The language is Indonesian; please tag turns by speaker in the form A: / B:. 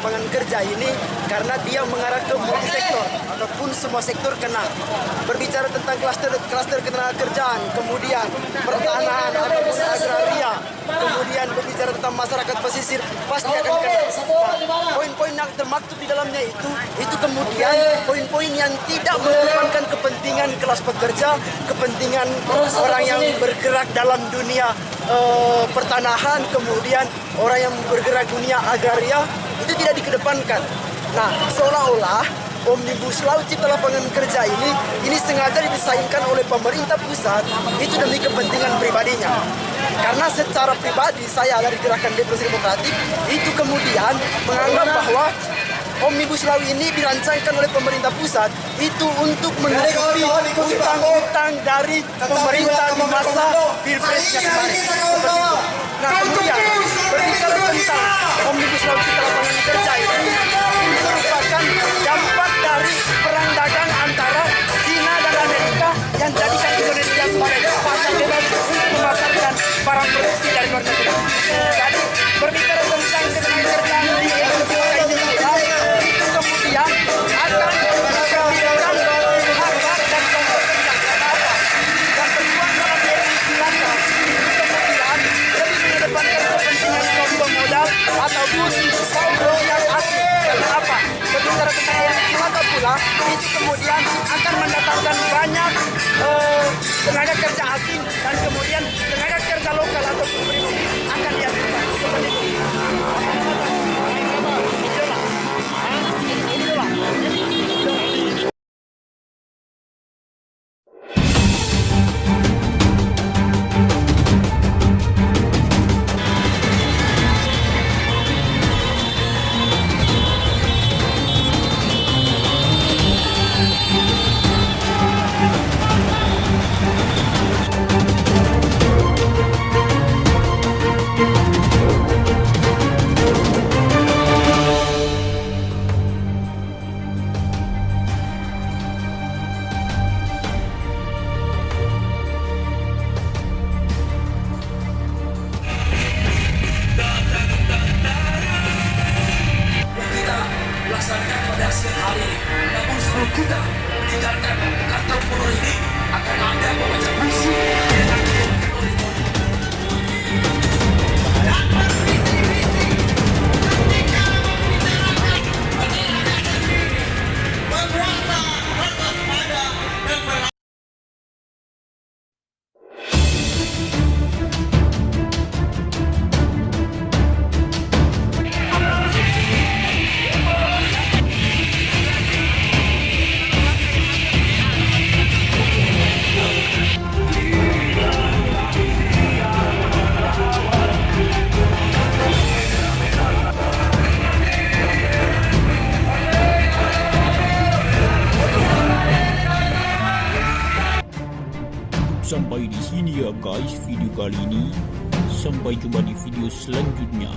A: lapangan kerja ini karena dia mengarah ke multisektor ataupun semua sektor kena. Berbicara tentang klaster ketenagakerjaan, kemudian pertanahan ataupun agraria, kemudian berbicara tentang masyarakat pesisir, pasti akan kena. Nah, poin-poin yang termaktub di dalamnya itu kemudian poin-poin yang tidak mengedepankan kepentingan kelas pekerja, kepentingan orang yang bergerak dalam dunia pertanahan, kemudian orang yang bergerak dunia agraria, itu tidak dikedepankan. Nah, seolah-olah Omnibus Law Cipta Lapangan Kerja ini sengaja didesainkan oleh pemerintah pusat itu demi kepentingan pribadinya. Karena secara pribadi saya dari Gerakan Demokrasi Demokratik itu kemudian menganggap bahwa Omnibus Law ini dirancangkan oleh pemerintah pusat itu untuk menutupi utang-utang dari pemerintah di masa Pilpresnya kemarin. Seperti itu. Nah, kemudian berbicara tentang Omnibus Law Cipta Lapangan Kerja ini merupakan dampak dari perang dagang antara China dan Amerika yang jadikan Indonesia sebagai pasar bebas untuk memasarkan barang produksi dari luar negeri. Jadi berbicara tentang ketenagakerjaan di Indonesia ini itu kemudian akan mengabaikan hak-hak dan kepentingan apa yang berjuang dalam RUU Cilaka itu kemudian lebih mengedepankan kepentingan kaum pemodal ataupun kaum yang asing. Karena apa? Berbicara tentang RUU Cilaka pula itu kemudian akan mendatangkan banyak tenaga kerja asing dan kemudian tenaga kerja lokal ataupun pribumi akan dihasilkan seperti itu.
B: Laksanakan pada siang hari. Namun sebelum kita meninggalkan kantor pura ini akan ada pembaca puisi dengan
C: Sampai di sini ya guys video kali ini. Sampai jumpa di video selanjutnya.